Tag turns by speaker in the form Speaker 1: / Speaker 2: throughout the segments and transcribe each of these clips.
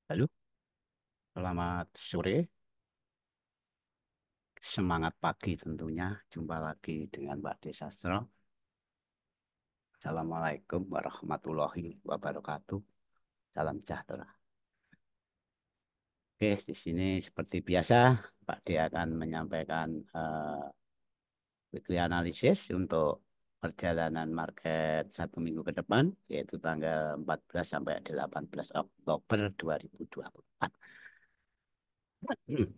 Speaker 1: Halo, selamat sore. Semangat pagi tentunya. Jumpa lagi dengan Mbak Desastro. Assalamualaikum warahmatullahi wabarakatuh. Salam sejahtera. Oke, di sini seperti biasa, Pak D akan menyampaikan weekly analysis untuk perjalanan market 1 minggu ke depan, yaitu tanggal 14 sampai 18 Oktober 2024.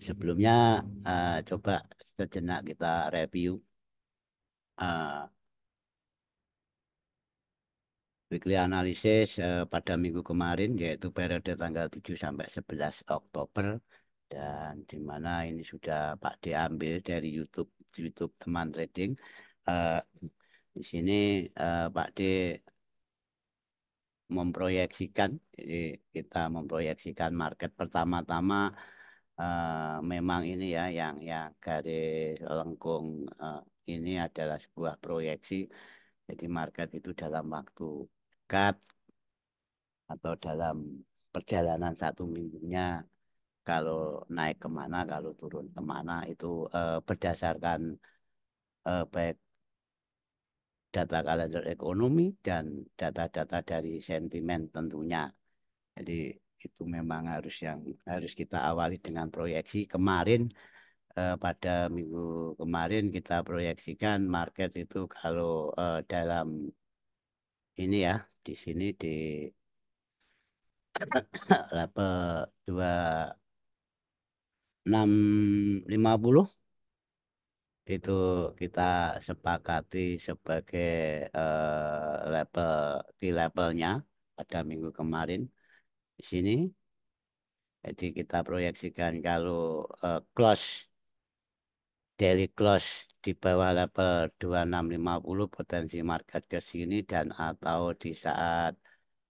Speaker 1: Sebelumnya, coba sejenak kita review eh, weekly analysis pada minggu kemarin, yaitu periode tanggal 7 sampai 11 Oktober, dan di mana ini sudah Pak D ambil dari YouTube teman trading. Eh, di sini Pak D memproyeksikan, jadi kita memproyeksikan market pertama-tama, memang ini ya yang garis lengkung ini adalah sebuah proyeksi. Jadi market itu dalam waktu dekat atau dalam perjalanan 1 minggunya, kalau naik kemana, kalau turun kemana, itu berdasarkan baik data kalender ekonomi dan data-data dari sentimen tentunya. Jadi itu memang harus kita awali dengan proyeksi. Kemarin, pada minggu kemarin kita proyeksikan market itu kalau dalam ini ya, di sini di level 2650 itu kita sepakati sebagai level di levelnya pada minggu kemarin di sini. Jadi kita proyeksikan kalau close daily close di bawah level 2650, potensi market ke sini, dan atau di saat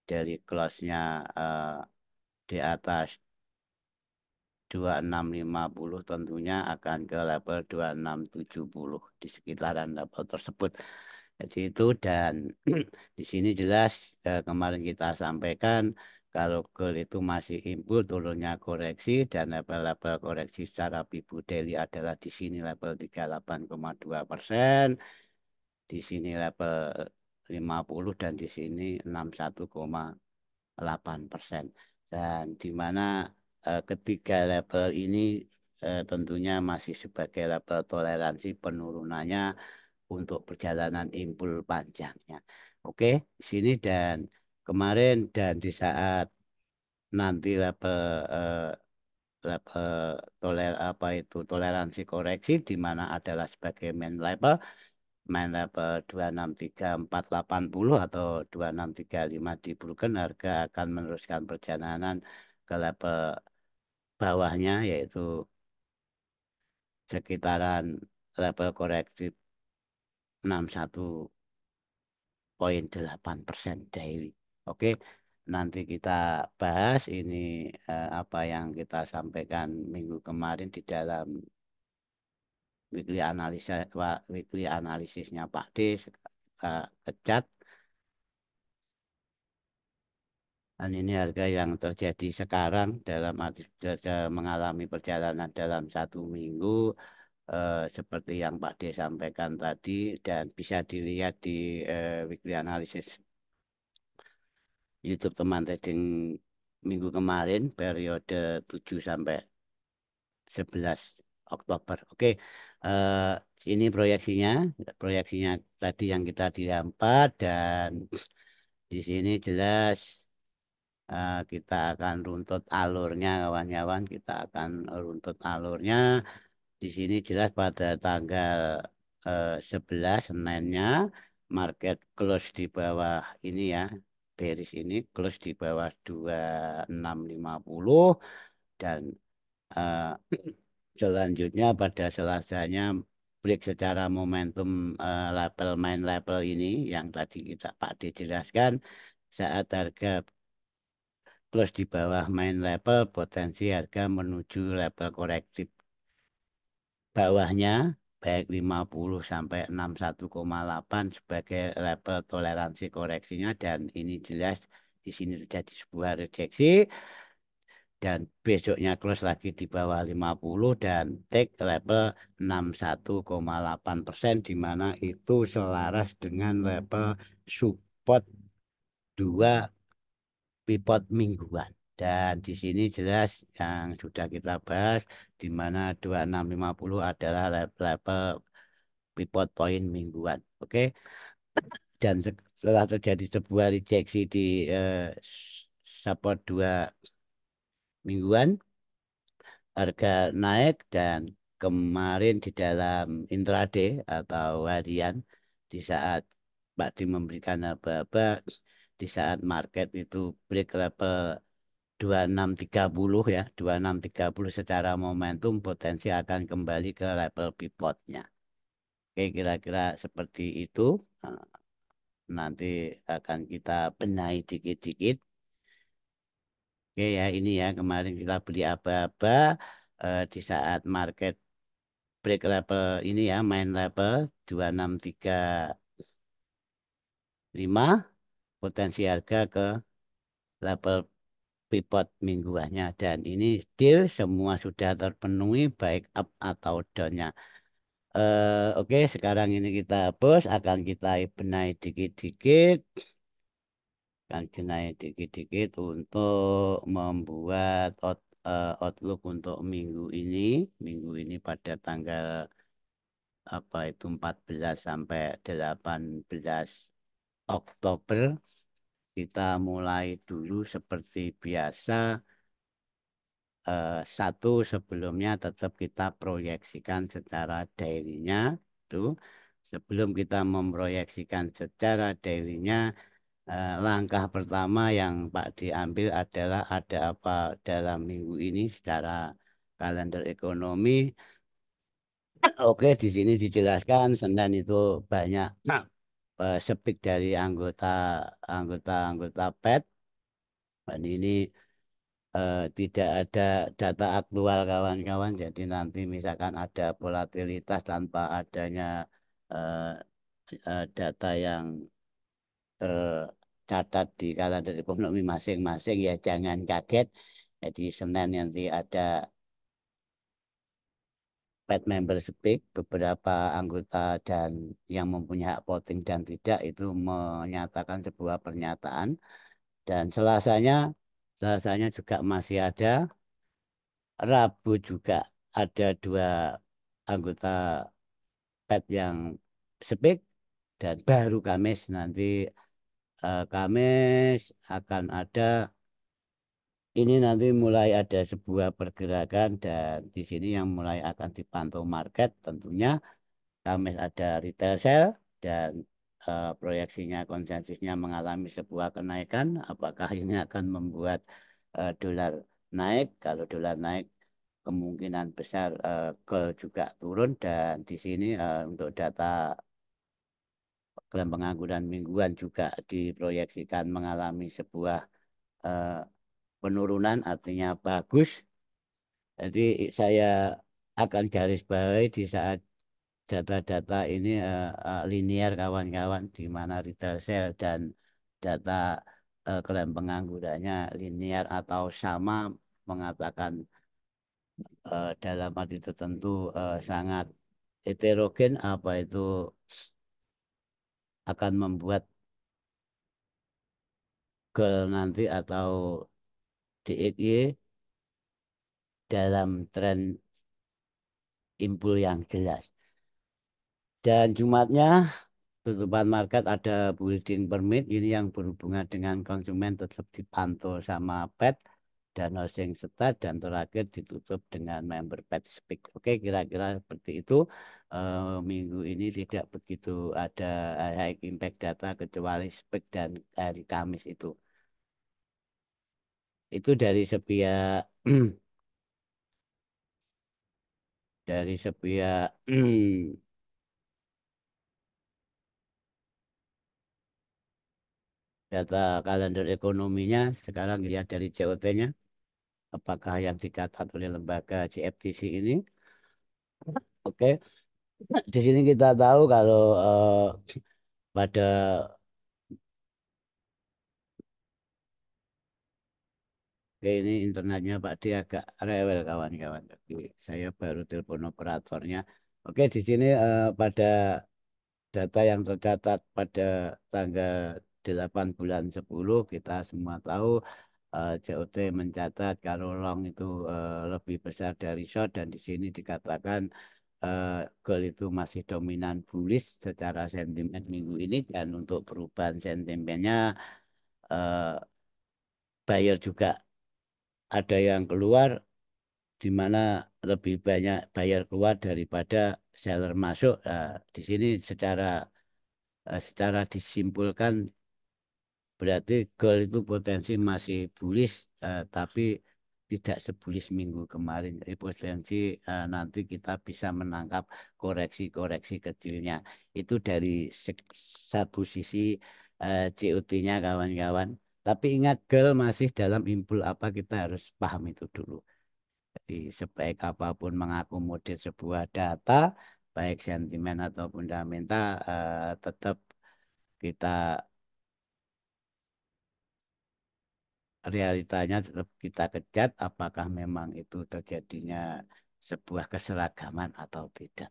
Speaker 1: daily close-nya di atas 2650, tentunya akan ke level 2670 di sekitaran level tersebut. Jadi itu, dan di sini jelas kemarin kita sampaikan kalau gold itu masih impul, turunnya koreksi, dan level-level koreksi secara Bibu Daily adalah di sini level 38,2%, di sini level 50, dan di sini 61,8%. Dan di mana ketiga level ini tentunya masih sebagai level toleransi penurunannya untuk perjalanan impul panjangnya. Oke, di sini, dan kemarin, dan di saat nanti eh, level apa itu toleransi koreksi, di mana adalah sebagai main level 263480 atau 2635 di Broken, harga akan meneruskan perjalanan ke level bawahnya, yaitu sekitaran level koreksi 61,8% daily. Oke, nanti kita bahas ini apa yang kita sampaikan minggu kemarin di dalam weekly analisisnya Pak D. Kita kecat, dan ini harga yang terjadi sekarang dalam arti sudah mengalami perjalanan dalam 1 minggu, seperti yang Pak D sampaikan tadi, dan bisa dilihat di weekly analysis YouTube teman trading minggu kemarin, periode 7 sampai 11 Oktober. Oke, eh, ini proyeksinya tadi yang kita didapat, dan di sini jelas kita akan runtut alurnya, kawan-kawan. Kita akan runtut alurnya. Di sini jelas pada tanggal 11 Seninnya, market close di bawah ini ya, bearish ini close di bawah 2650, dan eh, selanjutnya pada Selasanya break secara momentum main level ini yang tadi Pak D jelaskan. Saat harga close di bawah main level, potensi harga menuju level korektif bawahnya, baik 50 sampai 61,8 sebagai level toleransi koreksinya, dan ini jelas di sini terjadi sebuah rejeksi. dan besoknya close lagi di bawah 50 dan take level 61,8% di mana itu selaras dengan level support 2 pivot mingguan. Dan di sini jelas yang sudah kita bahas di mana 2650 adalah level pivot point mingguan. Oke. Dan setelah terjadi sebuah rejeksi di support 2 mingguan, harga naik dan kemarin di dalam intraday atau harian di saat Pak Di memberikan aba-aba di saat market itu break level 2630 ya 2630 secara momentum potensi akan kembali ke level pivotnya. Oke, kira-kira seperti itu. Nah, nanti akan kita benahi dikit-dikit. Oke ya, ini ya kemarin kita beli aba-aba di saat market break level ini ya, main level 2635 potensi harga ke level pivot mingguannya dan ini still semua sudah terpenuhi baik up atau downnya. Oke, sekarang ini kita hapus, akan kita benahi dikit-dikit. Akan benahi dikit-dikit untuk membuat outlook untuk minggu ini. Minggu ini pada tanggal apa itu 14 sampai 18 Oktober. Kita mulai dulu seperti biasa. Satu sebelumnya tetap kita proyeksikan secara daily-nya tuh sebelum kita memproyeksikan secara daily-nya langkah pertama yang Pak diambil adalah ada apa dalam minggu ini secara kalender ekonomi. Oke, di sini dijelaskan Senin itu banyak speak dari anggota Fed dan ini tidak ada data aktual kawan-kawan. Jadi nanti misalkan ada volatilitas tanpa adanya eh, data yang tercatat di kalender ekonomi masing-masing ya jangan kaget. Jadi Senin nanti ada Fed member speak beberapa anggota dan yang mempunyai hak voting dan tidak itu menyatakan sebuah pernyataan dan Selasanya juga masih ada. Rabu juga ada 2 anggota PET yang speak dan baru Kamis nanti Kamis akan ada ini nanti mulai ada sebuah pergerakan dan di sini yang mulai akan dipantau market tentunya Kamis ada retail sale dan proyeksinya konsensusnya mengalami sebuah kenaikan apakah ini akan membuat dolar naik kalau dolar naik kemungkinan besar gold juga turun dan di sini untuk data klaim pengangguran mingguan juga diproyeksikan mengalami sebuah eh, penurunan artinya bagus. Jadi saya akan garis bawahi di saat data-data ini linear kawan-kawan di mana retail sale dan data klaim penganggurannya linear atau sama mengatakan dalam arti tertentu sangat heterogen apa itu akan membuat goal nanti atau DXY dalam tren impul yang jelas. Dan Jumatnya tutupan market ada building permit ini yang berhubungan dengan konsumen tetap dipantau sama Fed dan housing start dan terakhir ditutup dengan member Fed speak. Oke, kira-kira seperti itu. Minggu ini tidak begitu ada high impact data kecuali speak dan hari Kamis itu. Itu dari sepihak dari sepihak data kalender ekonominya sekarang lihat dari COT-nya. Apakah yang dicatat oleh lembaga CFTC ini? Oke, di sini kita tahu kalau pada Oke, ini internetnya Pak D agak rewel kawan-kawan. Tapi saya baru telepon operatornya. Oke, di sini pada data yang tercatat pada tanggal 8 bulan 10 kita semua tahu COT mencatat kalau long itu lebih besar dari short dan di sini dikatakan gold itu masih dominan bullish secara sentimen minggu ini dan untuk perubahan sentimennya eh, buyer juga ada yang keluar di mana lebih banyak buyer keluar daripada seller masuk. Di sini secara disimpulkan berarti gold itu potensi masih bullish, tapi tidak sebullish minggu kemarin. Jadi potensi nanti kita bisa menangkap koreksi-koreksi kecilnya. Itu dari satu sisi COT-nya kawan-kawan. Tapi ingat gold masih dalam impul apa kita harus paham itu dulu. Jadi sebaik apapun mengakomodir sebuah data, baik sentimen atau fundamental, tetap kita realitanya tetap kita kejar apakah memang itu terjadinya sebuah keseragaman atau tidak.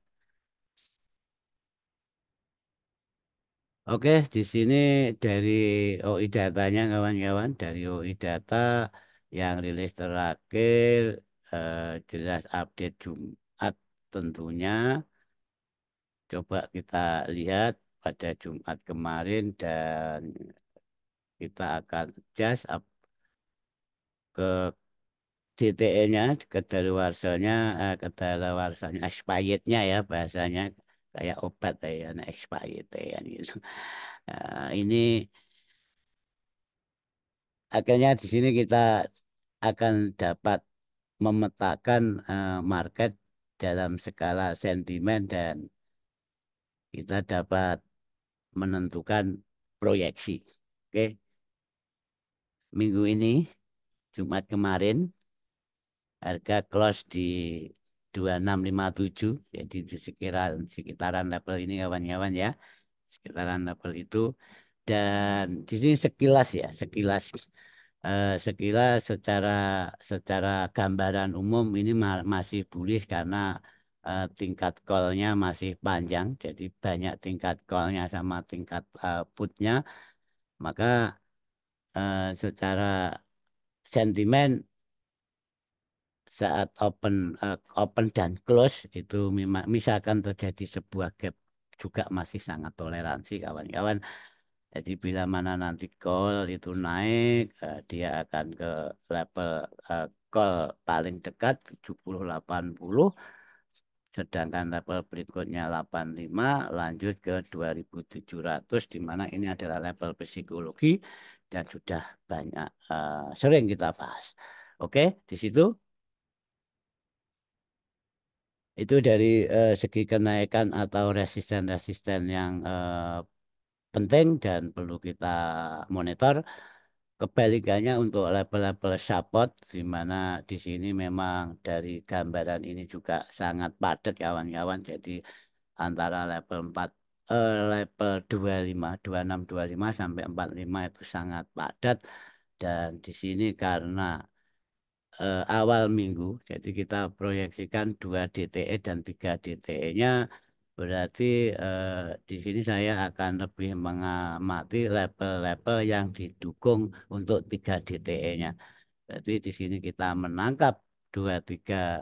Speaker 1: Oke, di sini dari OI datanya kawan-kawan, dari OI data yang rilis terakhir jelas update Jumat tentunya. Coba kita lihat pada Jumat kemarin dan kita akan adjust ke DTE-nya, kedaluarsanya, kedaluarsanya, expirednya ya bahasanya kayak obat ya, nah expired ya gitu. Ini akhirnya di sini kita akan dapat memetakan market dalam skala sentimen dan kita dapat menentukan proyeksi. Oke, minggu ini Jumat kemarin harga close di 2657, jadi di sekitaran level ini kawan-kawan ya, sekitaran level itu. Dan di sini sekilas ya, sekilas secara gambaran umum ini masih bullish karena tingkat call-nya masih panjang, jadi banyak tingkat call-nya sama tingkat put-nya, maka secara sentimen saat open dan close itu misalkan terjadi sebuah gap juga masih sangat toleransi kawan-kawan. Jadi bila mana nanti call itu naik, dia akan ke level call paling dekat 70-80, sedangkan level berikutnya 85 lanjut ke 2700 di mana ini adalah level psikologi dan sudah banyak sering kita bahas. Oke, di situ itu dari segi kenaikan atau resisten-resisten yang penting dan perlu kita monitor. Kebalikannya untuk level-level support, di mana di sini memang dari gambaran ini juga sangat padat kawan-kawan. Jadi antara level 4, level 25, 26, 25 sampai 45 itu sangat padat. Dan di sini karena awal minggu. Jadi kita proyeksikan 2 DTE dan 3 DTE-nya. Berarti di sini saya akan lebih mengamati level-level yang didukung untuk 3 DTE-nya. Jadi di sini kita menangkap 23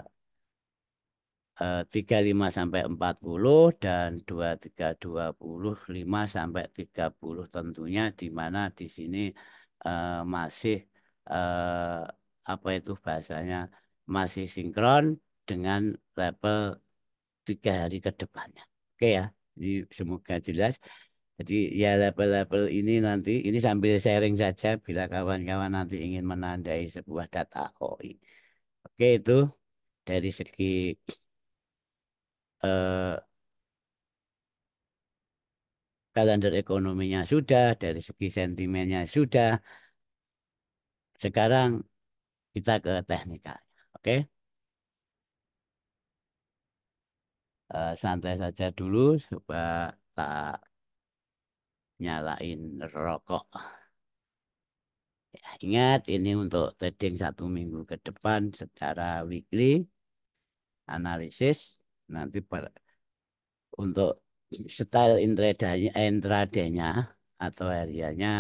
Speaker 1: 35 sampai 40 dan 23 25 sampai 30 tentunya di mana di sini masih eh, apa itu bahasanya masih sinkron dengan level 3 hari ke depannya. Oke ya, jadi semoga jelas. Jadi ya level-level ini nanti ini sambil sharing saja bila kawan-kawan nanti ingin menandai sebuah data OI. Oke itu dari segi eh, kalender ekonominya sudah, dari segi sentimennya sudah. Sekarang kita ke teknikal. Oke, santai saja dulu, coba tak nyalain rokok. Ingat ini untuk trading 1 minggu ke depan secara weekly analisis. Nanti untuk style intradaynya atau hariannya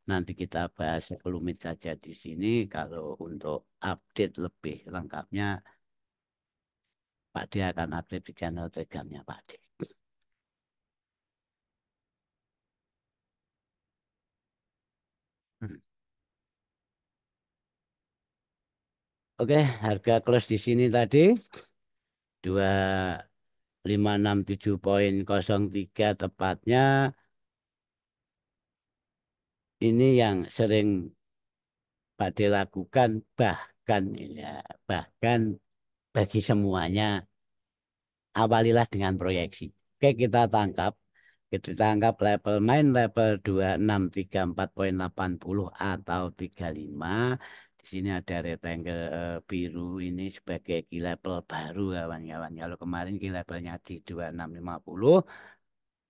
Speaker 1: nanti kita bahas sekelumit saja di sini. Kalau untuk update lebih lengkapnya, Pak D akan update di channel Telegramnya Pak D. Hmm. Oke, harga close di sini tadi 2567,03 tepatnya. Ini yang sering Pak D lakukan, bahkan ya, bahkan bagi semuanya awalilah dengan proyeksi. Oke, kita tangkap. Kita tangkap level main level 2634,80 atau 35. Di sini ada rectangle biru ini sebagai key level baru kawan-kawan. Kalau kemarin key levelnya di 2650,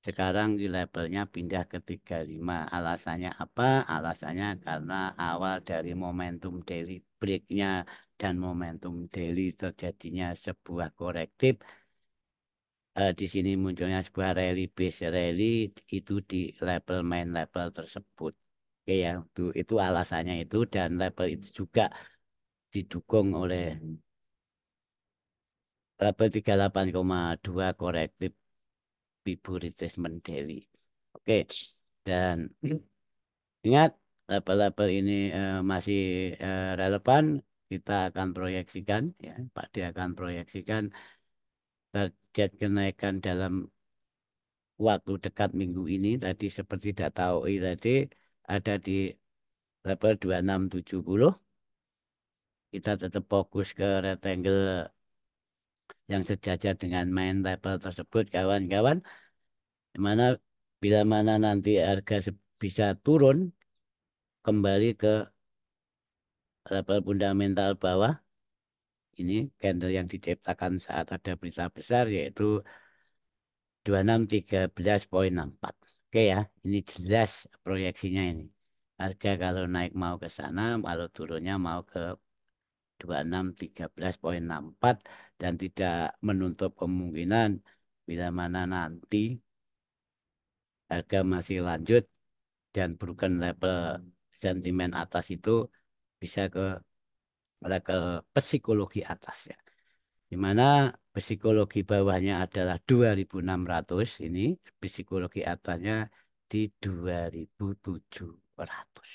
Speaker 1: sekarang di levelnya pindah ke 35. Alasannya apa? Alasannya karena awal dari momentum daily breaknya dan momentum daily terjadinya sebuah korektif. Di sini munculnya sebuah rally base rally itu di level main level tersebut. Oke ya, itu alasannya itu dan level itu juga didukung oleh level 38,2 korektif Fibo retracement daily. Oke, dan ingat level-level ini masih relevan. Kita akan proyeksikan, ya, Pak D akan proyeksikan target kenaikan dalam waktu dekat minggu ini tadi seperti data OI tadi ada di level 2670. Kita tetap fokus ke rectangle yang sejajar dengan main level tersebut kawan-kawan. Di mana bila mana nanti harga bisa turun kembali ke level fundamental bawah, ini candle yang diciptakan saat ada berita besar yaitu 2613,64. Oke ya, ini jelas proyeksinya ini. Harga kalau naik mau ke sana, kalau turunnya mau ke 2613,64 dan tidak menutup kemungkinan bila mana nanti harga masih lanjut dan broken level sentimen atas itu bisa ke level psikologi atas ya. Di mana psikologi bawahnya adalah 2600 ini, psikologi atasnya di 2700.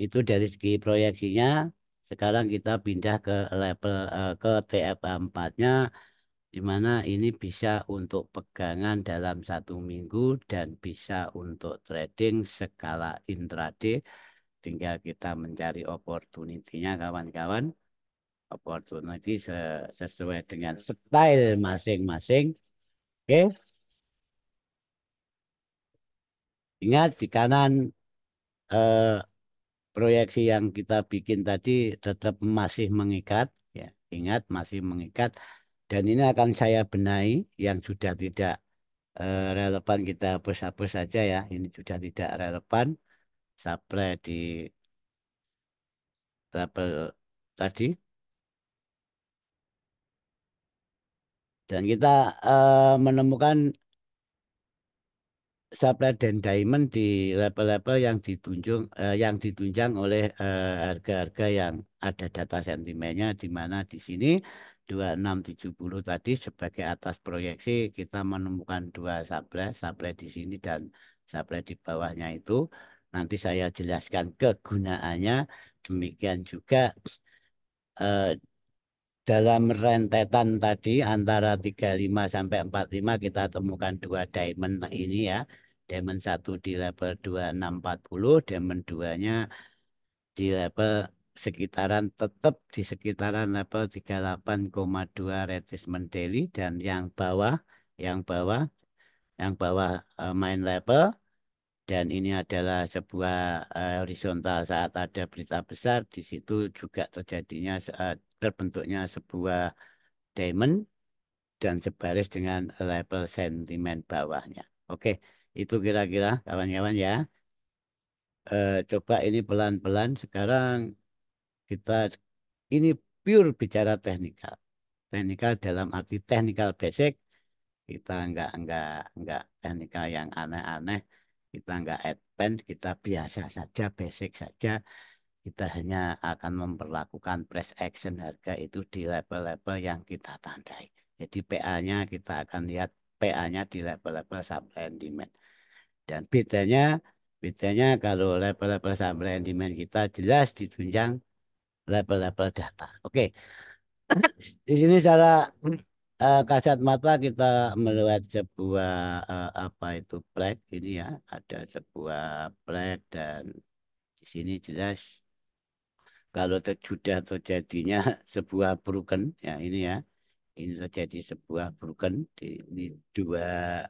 Speaker 1: Itu dari segi proyeksinya. Sekarang kita pindah ke level ke TFA 4-nya di mana ini bisa untuk pegangan dalam 1 minggu dan bisa untuk trading skala intraday. Tinggal kita mencari opportunity-nya kawan-kawan. Opportunity sesuai dengan style masing-masing. Oke, ingat di kanan eh, proyeksi yang kita bikin tadi tetap masih mengikat. Ya, ingat masih mengikat. Dan ini akan saya benahi yang sudah tidak relevan kita hapus-hapus saja ya. Ini sudah tidak relevan. Supply di level tadi. Dan kita menemukan supply dan demand di level-level yang yang ditunjang oleh harga-harga yang ada data sentimennya di mana di sini 2670 tadi sebagai atas proyeksi kita menemukan dua supply di sini dan supply di bawahnya itu nanti saya jelaskan kegunaannya. Demikian juga eh, dalam rentetan tadi antara 35 sampai 45 kita temukan dua diamond ini ya. Diamond satu di level 2640, diamond duanya di level sekitaran tetap di sekitaran level 38,2 retracement daily dan yang bawah yang bawah main level dan ini adalah sebuah horizontal saat ada berita besar di situ juga terbentuknya sebuah diamond dan sebaris dengan level sentimen bawahnya. Oke, itu kira-kira kawan-kawan ya. Coba ini pelan-pelan. Sekarang kita ini pure bicara teknikal. Teknikal dalam arti teknikal basic. Kita nggak teknikal yang aneh-aneh. Kita nggak advance. Kita biasa saja, basic saja. Kita hanya akan memperlakukan price action harga itu di level-level yang kita tandai. Jadi PA-nya kita akan lihat PA-nya di level-level supply and demand. Dan bedanya kalau level-level supply and demand kita jelas ditunjang level-level data. Oke, di sini secara kasat mata kita melihat sebuah apa itu flag ini ya, ada sebuah flag dan di sini jelas kalau sudah terjadinya sebuah broken ya ini ya, ini terjadi sebuah broken di dua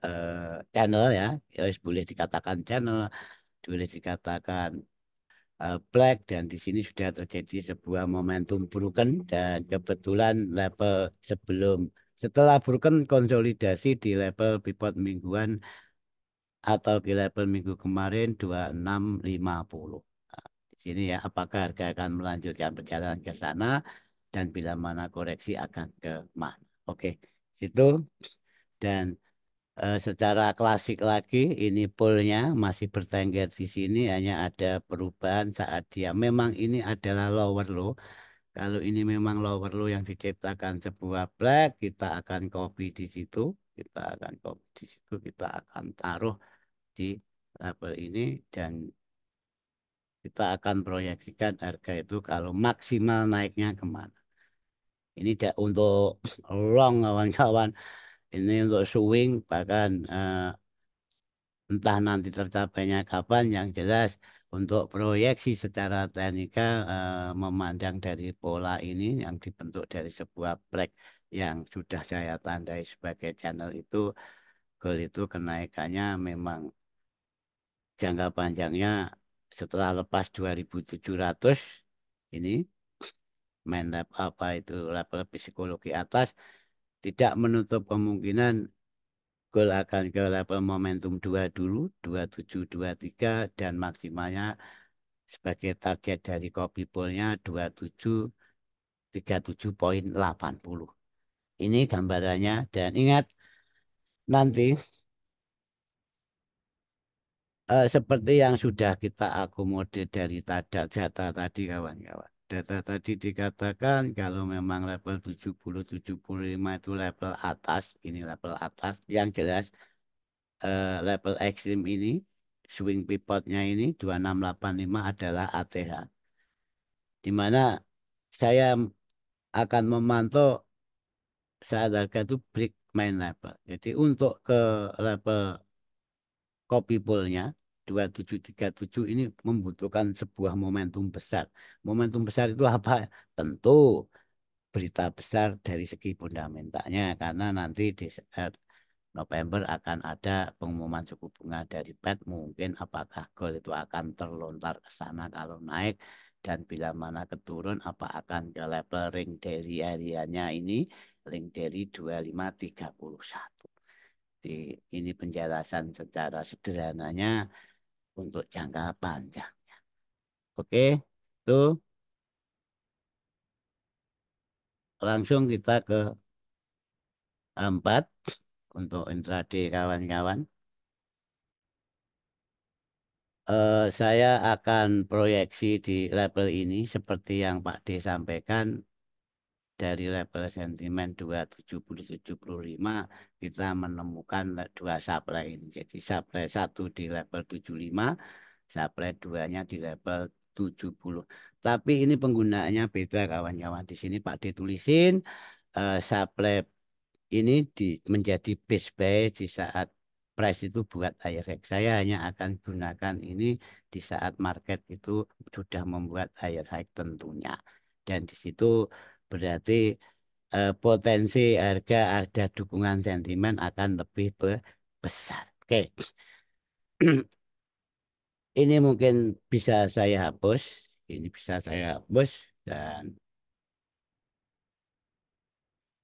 Speaker 1: channel ya, ya boleh dikatakan channel, boleh dikatakan black dan di sini sudah terjadi sebuah momentum broken dan kebetulan level sebelum setelah broken konsolidasi di level pivot mingguan atau di level minggu kemarin 2650. Nah, di sini ya apakah harga akan melanjutkan perjalanan ke sana dan bila mana koreksi akan ke mana. Oke, situ dan secara klasik lagi ini poolnya masih bertengger di sini hanya ada perubahan saat dia memang ini adalah lower low. Kalau ini memang lower low yang diciptakan sebuah black, kita akan copy di situ, kita akan copy di situ, kita akan taruh di level ini dan kita akan proyeksikan harga itu kalau maksimal naiknya kemana. Ini untuk long kawan-kawan, ini untuk swing bahkan entah nanti tercapainya kapan yang jelas untuk proyeksi secara teknikal memandang dari pola ini yang dibentuk dari sebuah break yang sudah saya tandai sebagai channel itu goal itu kenaikannya memang jangka panjangnya setelah lepas 2700 ini main lab apa itu level psikologi atas tidak menutup kemungkinan goal akan ke level momentum 2 dulu, 2723 dan maksimalnya sebagai target dari copy poolnya 2737,80. Ini gambarannya dan ingat nanti seperti yang sudah kita akomodir dari data tadi kawan-kawan. Data tadi dikatakan kalau memang level 70-75 itu level atas, ini level atas yang jelas level ekstrim ini swing pivotnya ini 2685 adalah ATH di mana saya akan memantau saat harga itu break main level. Jadi untuk ke level copy poolnya 2737 ini membutuhkan sebuah momentum besar. Momentum besar itu apa? Tentu berita besar dari segi fundamentalnya karena nanti di November akan ada pengumuman suku bunga dari Fed. Mungkin apakah gold itu akan terlontar ke sana kalau naik dan bila mana keturun apa akan ke level ring daily area-nya ini ring daily 2531. Jadi ini penjelasan secara sederhananya untuk jangka panjang. Oke, itu langsung kita ke 4 untuk intraday kawan-kawan. Saya akan proyeksi di level ini seperti yang Pak D sampaikan dari level sentimen 2775 kita menemukan dua supply ini. Jadi supply satu di level 75, supply duanya di level 70. Tapi ini penggunaannya beda kawan-kawan. Di sini Pak D tulisin supply ini menjadi base buy di saat price itu buat higher high. Saya hanya akan gunakan ini di saat market itu sudah membuat higher high tentunya. Dan di situ berarti potensi harga ada dukungan sentimen akan lebih besar. Oke, ini mungkin bisa saya hapus. Ini bisa saya hapus dan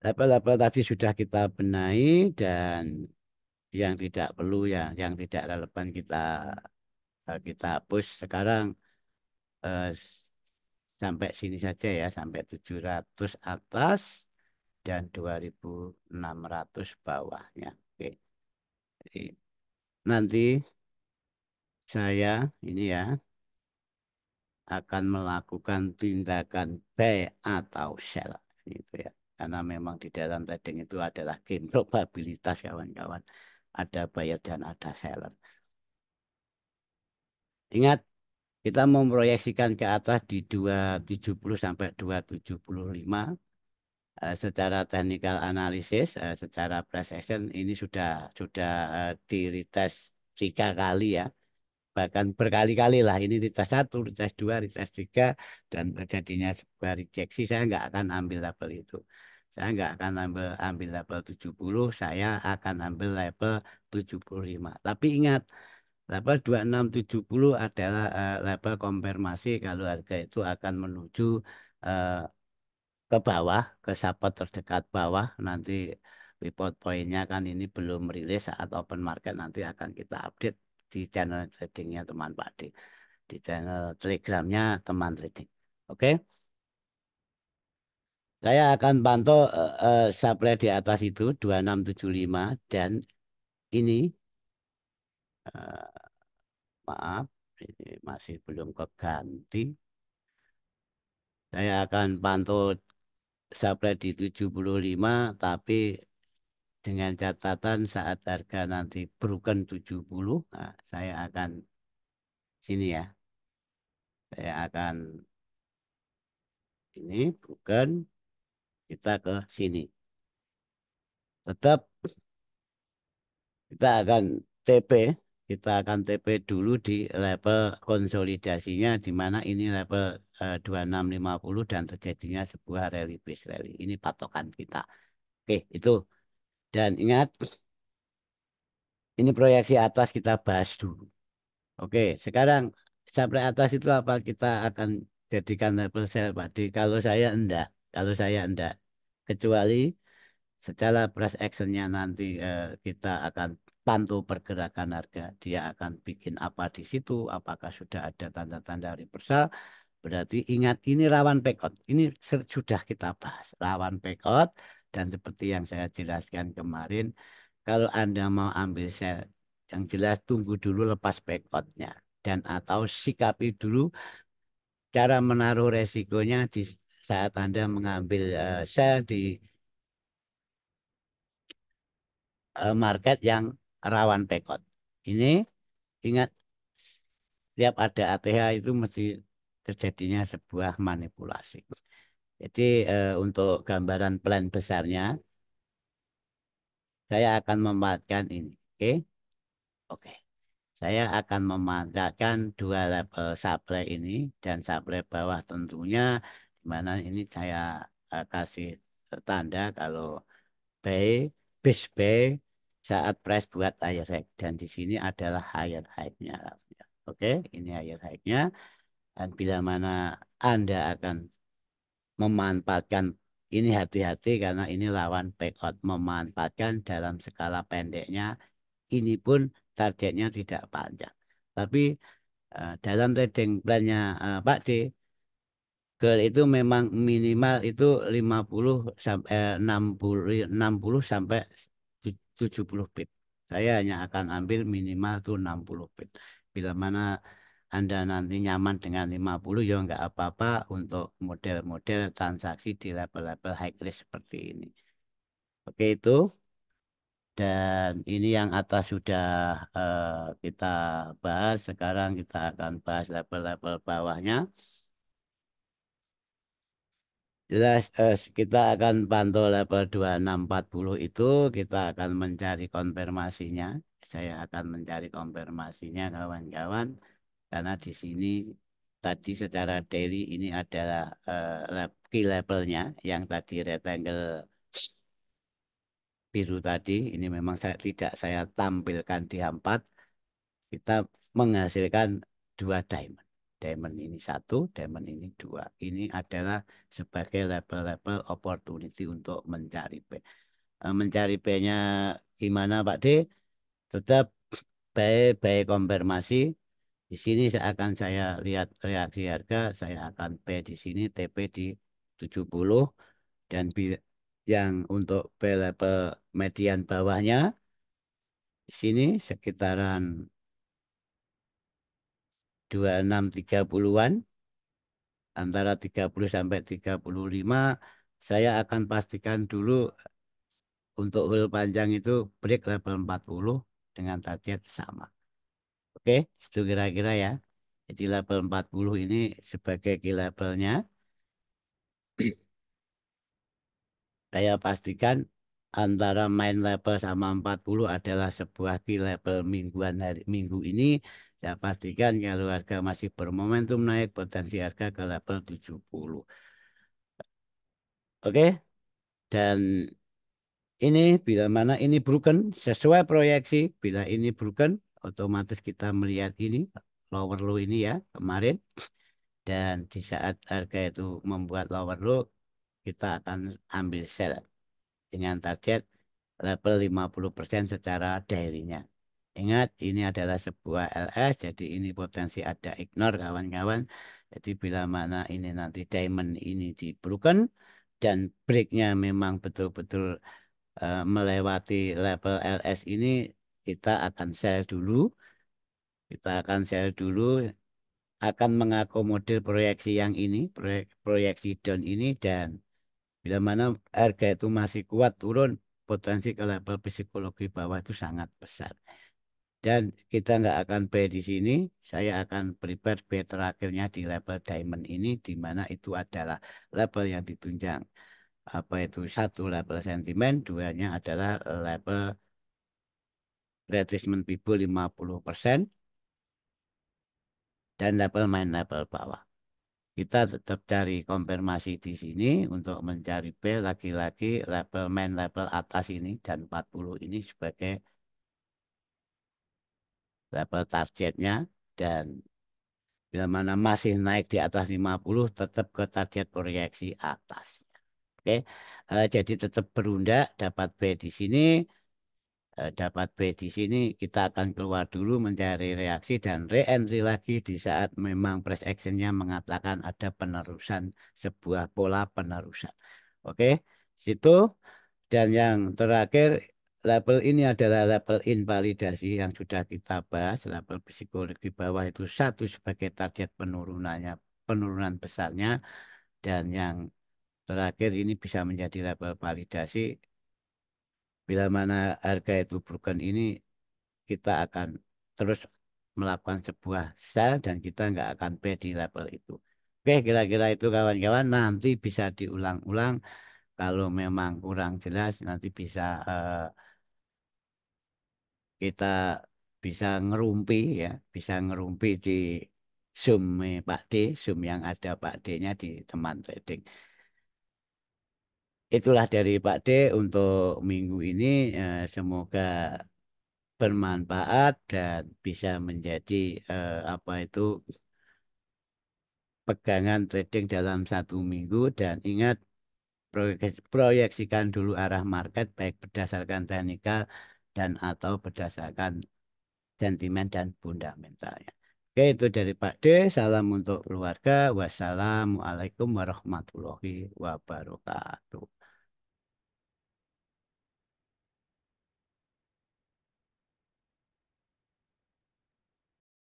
Speaker 1: level-level tadi sudah kita benahi dan yang tidak perlu ya, yang tidak relevan kita kita hapus sekarang eh, sampai sini saja ya, sampai 700 atas dan 2.600 bawahnya. Oke, jadi nanti saya ini ya akan melakukan tindakan buy atau sell gitu ya. Karena memang di dalam trading itu adalah game probabilitas kawan-kawan. Ada buyer dan ada seller. Ingat, kita memproyeksikan ke atas di 270 sampai 275. Secara technical analysis, secara price action ini sudah di retest 3 kali ya, bahkan berkali-kali lah. Ini retest 1, retest 2, retest 3, dan terjadinya sebuah rejeksi. Saya nggak akan ambil level itu. Saya nggak akan ambil level 70, saya akan ambil level 75. Tapi ingat, level 2670 adalah level konfirmasi kalau harga itu akan menuju eh, ke bawah, ke support terdekat bawah. Nanti report pointnya kan ini belum rilis, saat open market nanti akan kita update di channel tradingnya teman Pak D, di channel telegramnya teman trading. Oke, saya akan pantau supply di atas itu 2675, dan ini eh, maaf, ini masih belum keganti. Saya akan pantau supply di 75, tapi dengan catatan saat harga nanti broken 70, nah, saya akan sini ya. Saya akan ini broken, kita ke sini. Tetap kita akan TP, kita akan TP dulu di level konsolidasinya, di mana ini level 2650 dan terjadinya sebuah rally base rally. Ini patokan kita. Oke, itu. Dan ingat, ini proyeksi atas kita bahas dulu. Oke, sekarang sampai atas itu apa kita akan jadikan level sell Pak D? Kalau saya enggak. Kecuali secara price actionnya nanti kita akan pantau pergerakan harga. Dia akan bikin apa di situ? Apakah sudah ada tanda-tanda reversal? Berarti ingat, ini rawan pekot. Ini sudah kita bahas. Rawan pekot, dan seperti yang saya jelaskan kemarin, kalau Anda mau ambil sell, yang jelas tunggu dulu lepas pekotnya. Dan atau sikapi dulu cara menaruh resikonya di saat Anda mengambil sell di market yang rawan pekot. Ini ingat, tiap ada ATH itu mesti terjadinya sebuah manipulasi. Jadi untuk gambaran plan besarnya, saya akan memanfaatkan ini. Oke, oke. Saya akan memanfaatkan dua level supply ini, dan supply bawah tentunya, di mana ini saya kasih tanda kalau buy, base buy saat price buat higher high, dan di sini adalah higher high-nya. Oke, ini higher high-nya, dan bila mana Anda akan memanfaatkan ini, hati-hati karena ini lawan backout, memanfaatkan dalam skala pendeknya, ini pun targetnya tidak panjang. Tapi dalam trading plannya Pak D, goal itu memang minimal itu 50 sampai 60 sampai 70 pip. Saya hanya akan ambil minimal tuh 60 pip. Bila mana Anda nanti nyaman dengan 50, ya nggak apa-apa untuk model-model transaksi di level-level high risk seperti ini. Oke, itu. Dan ini yang atas sudah kita bahas. Sekarang kita akan bahas level-level bawahnya. Jelas kita akan pantau level 2640 itu, kita akan mencari konfirmasinya. Saya akan mencari konfirmasinya kawan-kawan, karena di sini tadi secara daily ini adalah key levelnya yang tadi rectangle biru tadi. Ini memang tidak saya tampilkan di empat. Kita menghasilkan dua diamond. Diamond ini satu, diamond ini dua. Ini adalah sebagai level-level opportunity untuk mencari B. Mencari B-nya gimana Pak D? Tetap baik konfirmasi. Di sini akan saya lihat reaksi harga, saya akan P di sini, TP di 70 dan yang untuk P level median bawahnya di sini sekitaran 2630-an, antara 30 sampai 35. Saya akan pastikan dulu untuk hul panjang itu break level 40 dengan target sama. Oke, itu kira-kira ya. Jadi level 40 ini sebagai key levelnya. Saya pastikan antara main level sama 40 adalah sebuah key level mingguan hari minggu ini. Saya pastikan kalau harga masih bermomentum naik, potensi harga ke level 70. Oke, dan ini bila mana ini broken sesuai proyeksi, bila ini broken, otomatis kita melihat ini lower low ini ya kemarin. Dan di saat harga itu membuat lower low, kita akan ambil sell dengan target level 50% secara daily-nya. Ingat, ini adalah sebuah LS, jadi ini potensi ada ignore kawan-kawan. Jadi bila mana ini nanti diamond ini di broken dan breaknya memang betul-betul melewati level LS ini, kita akan sell dulu. Kita akan sell dulu, akan mengakomodir proyeksi yang ini, proyeksi down ini, dan bila mana harga itu masih kuat turun, potensi ke level psikologi bawah itu sangat besar. Dan kita nggak akan buy di sini, saya akan prepare buy terakhirnya di level diamond ini, di mana itu adalah level yang ditunjang. Apa itu? Satu, level sentimen, duanya adalah level retracement people 50% dan level main level bawah. Kita tetap cari konfirmasi di sini untuk mencari B lagi-lagi level main level atas ini dan 40 ini sebagai level targetnya, dan bila mana masih naik di atas 50 tetap ke target proyeksi atas. Oke. Jadi tetap berundak dapat B di sini, dapat B di sini, kita akan keluar dulu mencari reaksi dan re-entry lagi di saat memang price actionnya mengatakan ada penerusan, sebuah pola penerusan. Oke, situ. Dan yang terakhir, level ini adalah level invalidasi yang sudah kita bahas. Level psikologi bawah itu satu sebagai target penurunannya, penurunan besarnya. Dan yang terakhir ini bisa menjadi level validasi. Bila mana harga itu broken ini, kita akan terus melakukan sebuah sell dan kita nggak akan pay di level itu. Oke, kira-kira itu kawan-kawan. Nanti bisa diulang-ulang. Kalau memang kurang jelas, nanti bisa kita bisa ngerumpi ya, bisa ngerumpi di Zoom Pak D, Zoom yang ada Pak D-nya di teman trading. Itulah dari Pak D untuk minggu ini. Semoga bermanfaat dan bisa menjadi apa itu pegangan trading dalam satu minggu. Dan ingat, proyeksikan dulu arah market baik berdasarkan teknikal dan atau berdasarkan sentimen dan fundamentalnya. Oke, itu dari Pak D. Salam untuk keluarga. Wassalamualaikum warahmatullahi wabarakatuh.